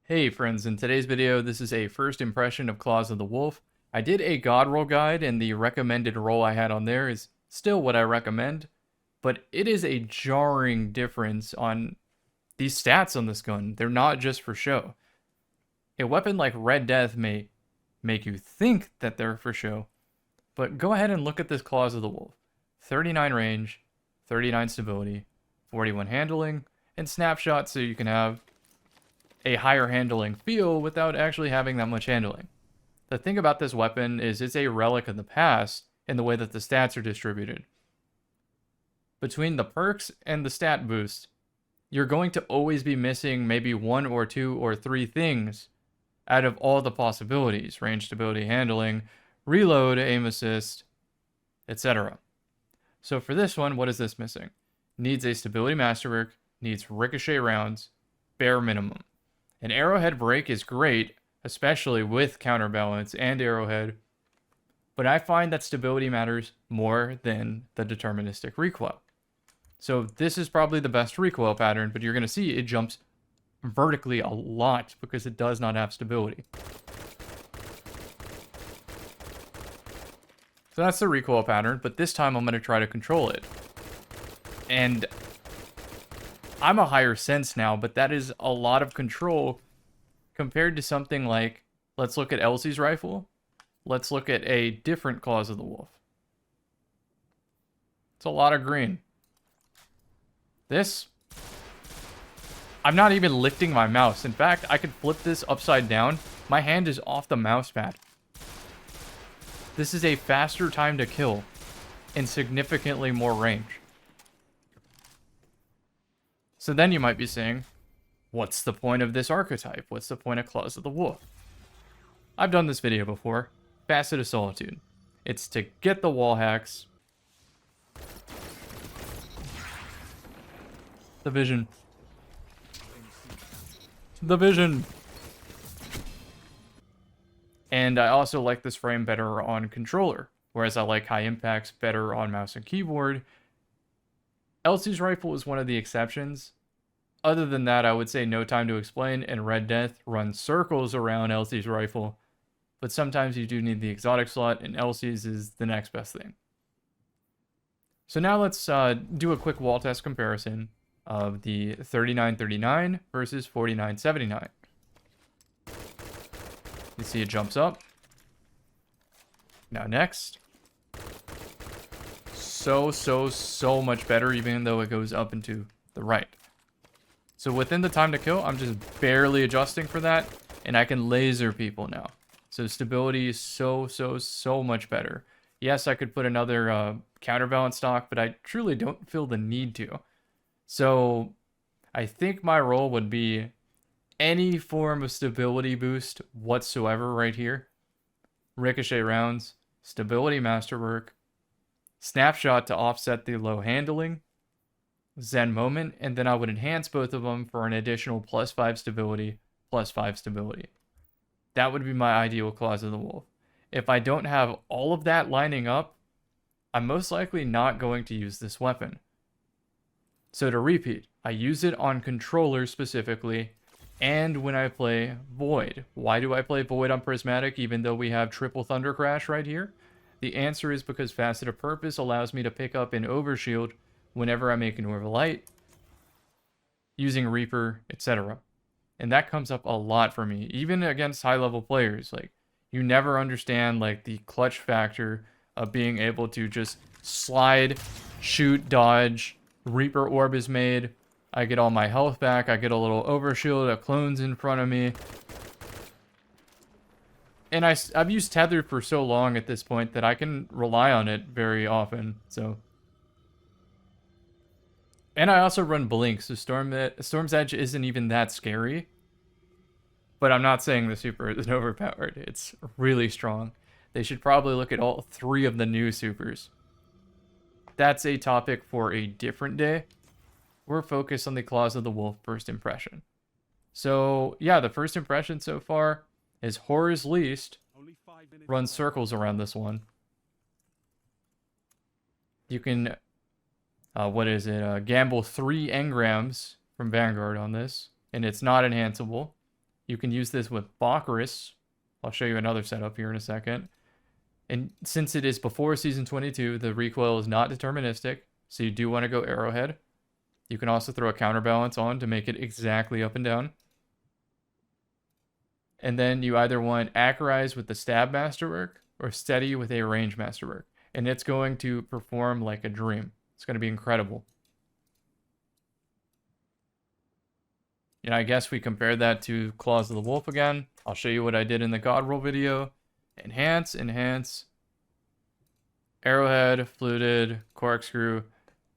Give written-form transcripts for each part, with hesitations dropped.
Hey friends, in today's video, this is a first impression of Claws of the Wolf. I did a god roll guide, and the recommended roll I had on there is still what I recommend, but it is a jarring difference on these stats on this gun. They're not just for show. A weapon like Red Death may make you think that they're for show, but go ahead and look at this Claws of the Wolf. 39 range, 39 stability, 41 handling, and snapshot so you can have a higher handling feel without actually having that much handling. The thing about this weapon is it's a relic of the past in the way that the stats are distributed. Between the perks and the stat boost, you're going to always be missing maybe one or two or three things out of all the possibilities: range, stability, handling, reload, aim assist, etc. So for this one, what is this missing? Needs a stability masterwork, needs ricochet rounds, bare minimum. An arrowhead break is great, especially with counterbalance and arrowhead, but I find that stability matters more than the deterministic recoil. So this is probably the best recoil pattern, but you're going to see it jumps vertically a lot because it does not have stability. So that's the recoil pattern, but this time I'm going to try to control it. And I'm a higher sense now, but that is a lot of control compared to something like, let's look at Elsie's rifle. Let's look at a different Claws of the Wolf. It's a lot of green. This, I'm not even lifting my mouse. In fact, I could flip this upside down. My hand is off the mouse pad. This is a faster time to kill and significantly more range. So then you might be saying, what's the point of this archetype? What's the point of Claws of the Wolf? I've done this video before. Facet of Solitude. It's to get the wall hacks. The vision. The vision. And I also like this frame better on controller, whereas I like high impacts better on mouse and keyboard. Elsie's rifle is one of the exceptions. Other than that, I would say No Time to Explain and Red Death run circles around Elsie's rifle, but sometimes you do need the exotic slot, and Elsie's is the next best thing. So now let's do a quick wall test comparison of the 3939 versus 4979. You see it jumps up. Now next. So much better, even though it goes up and to the right. So within the time to kill, I'm just barely adjusting for that, and I can laser people now. So stability is so much better. Yes, I could put another counterbalance stock, but I truly don't feel the need to. So I think my role would be any form of stability boost whatsoever right here. Ricochet rounds, stability masterwork, snapshot to offset the low handling, Zen moment, and then I would enhance both of them for an additional +5 stability, +5 stability. That would be my ideal Claws of the Wolf. If I don't have all of that lining up, I'm most likely not going to use this weapon. So to repeat, I use it on controllers specifically, and when I play Void. Why do I play Void on Prismatic even though we have triple Thunder Crash right here? The answer is because Facet of Purpose allows me to pick up an overshield whenever I make an Orb of Light, using Reaper, etc. And that comes up a lot for me, even against high-level players. Like, you never understand, like, the clutch factor of being able to just slide, shoot, dodge, Reaper Orb is made, I get all my health back, I get a little overshield, a clone's in front of me. And I've used Tether for so long at this point that I can rely on it very often, so... And I also run Blink, so Storm's Edge isn't even that scary. But I'm not saying the super is overpowered. It's really strong. They should probably look at all 3 of the new supers. That's a topic for a different day. We're focused on the Claws of the Wolf first impression. So, yeah, the first impression so far is Horror's Least. Run circles around this one. You can... gamble 3 engrams from Vanguard on this, and it's not enhanceable. You can use this with Bacchus. I'll show you another setup here in a second. And since it is before Season 22, the recoil is not deterministic, so you do want to go arrowhead. You can also throw a counterbalance on to make it exactly up and down. And then you either want Acarize with the stab masterwork or Steady with a range masterwork. And it's going to perform like a dream. It's going to be incredible. And I guess we compared that to Claws of the Wolf again. I'll show you what I did in the God Roll video. Enhance, enhance, arrowhead, fluted, corkscrew,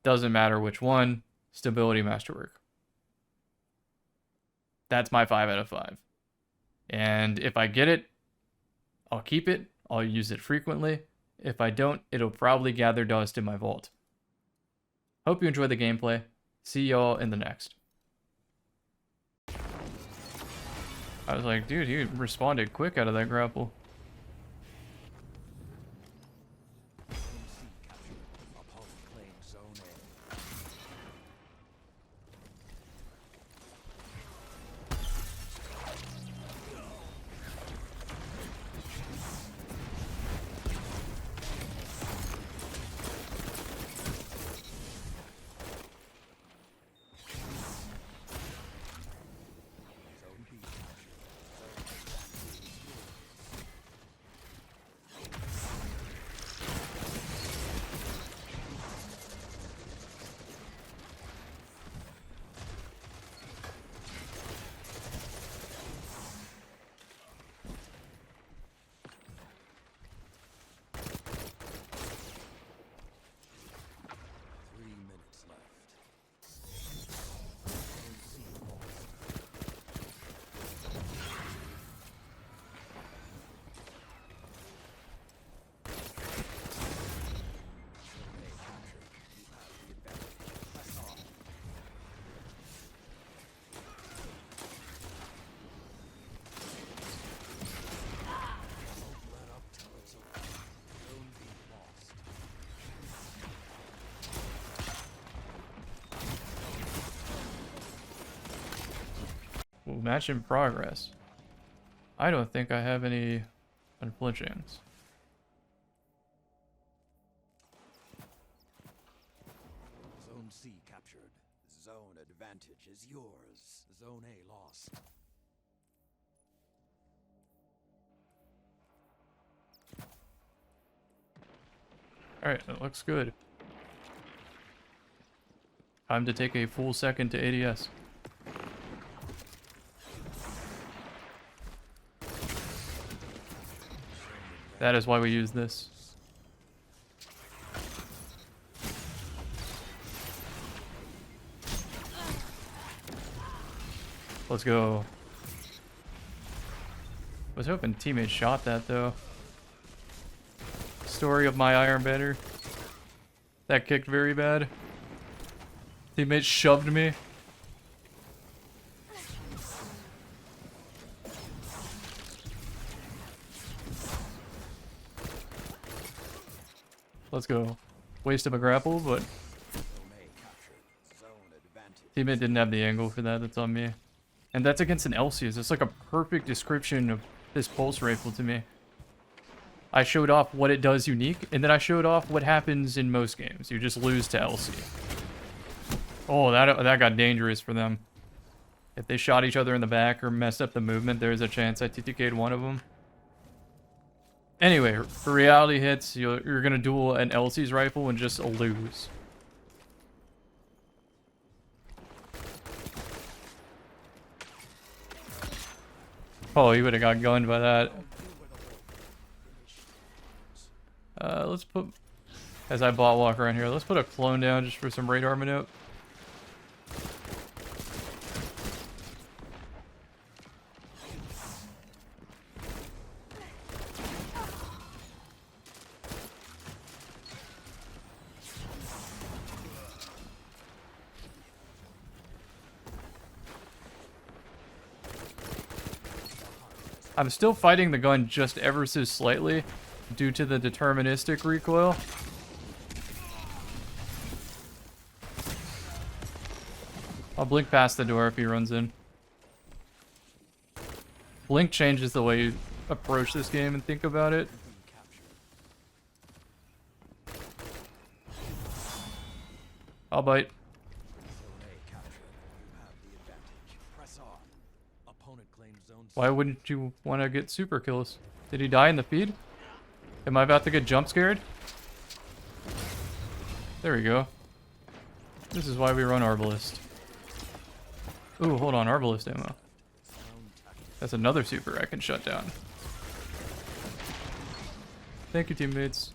doesn't matter which one, stability masterwork. That's my 5 out of 5. And if I get it, I'll keep it. I'll use it frequently. If I don't, it'll probably gather dust in my vault. Hope you enjoy the gameplay. See y'all in the next. I was like, dude, he responded quick out of that grapple. Ooh, match in progress. I don't think I have any unflinchings. Zone C captured. Zone advantage is yours. Zone A lost. Alright, that looks good. Time to take a full second to ADS. That is why we use this. Let's go. Was hoping teammates shot that though. Story of my Iron Banner. That kicked very bad. Teammates shoved me. Let's go. Waste of a grapple, but teammate didn't have the angle for that. That's on me. And that's against an Elsius. It's like a perfect description of this pulse rifle to me. I showed off what it does unique, and then I showed off what happens in most games. You just lose to LC. Oh, that got dangerous for them. If they shot each other in the back or messed up the movement, there's a chance I TTK'd one of them. Anyway, for reality hits, you're gonna duel an LC's rifle and just lose. Oh, he would have got gunned by that. Let's put, as I bot walk around here, let's put a clone down just for some radar manip. I'm still fighting the gun just ever so slightly due to the deterministic recoil. I'll blink past the door if he runs in. Blink changes the way you approach this game and think about it. I'll bite. Why wouldn't you want to get super kills? Did he die in the feed? Am I about to get jump scared? There we go. This is why we run Arbalist. Ooh, hold on, Arbalist ammo. That's another super I can shut down. Thank you, teammates.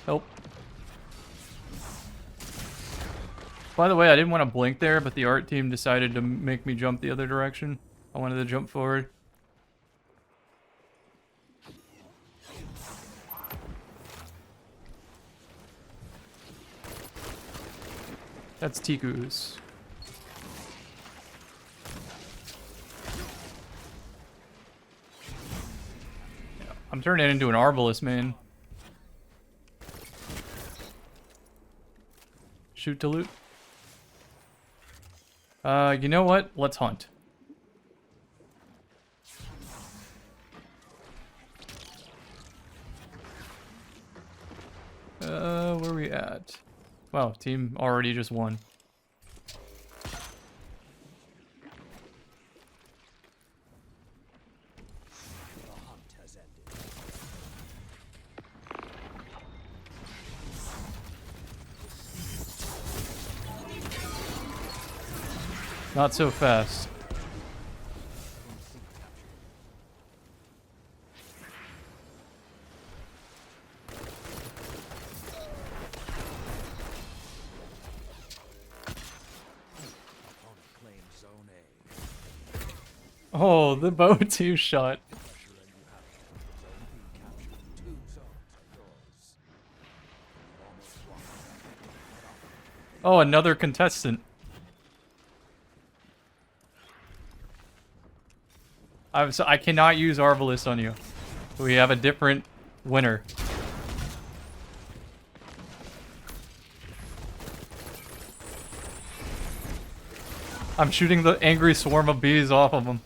Help. By the way, I didn't want to blink there, but the art team decided to make me jump the other direction. I wanted to jump forward. That's Tiku's. Yeah, I'm turning it into an Arbalist, man. Shoot to loot. You know what? Let's hunt. Where are we at? Wow, team already just won. Not so fast. Oh, the bow 2 shot. Oh, another contestant. I cannot use Arbalist on you. We have a different winner. I'm shooting the angry swarm of bees off of him.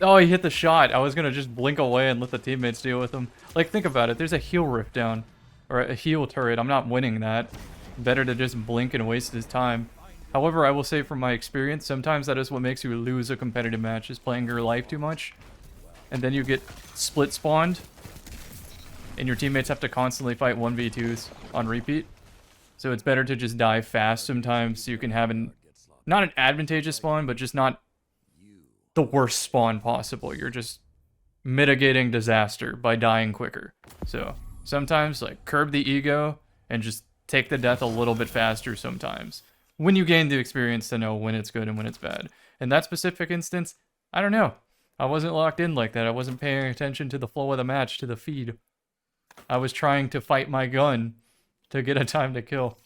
Oh, he hit the shot. I was gonna just blink away and let the teammates deal with him. Like, think about it. There's a heal rift down. Or a heal turret. I'm not winning that. Better to just blink and waste his time. However, I will say from my experience, sometimes that is what makes you lose a competitive match, is playing your life too much. And then you get split spawned. And your teammates have to constantly fight 1v2s on repeat. So it's better to just die fast sometimes so you can have not an advantageous spawn, but just not the worst spawn possible. You're just mitigating disaster by dying quicker. So sometimes, like, curb the ego and just take the death a little bit faster sometimes. When you gain the experience to know when it's good and when it's bad. In that specific instance, I don't know. I wasn't locked in like that. I wasn't paying attention to the flow of the match, to the feed. I was trying to fight my gun to get a time to kill.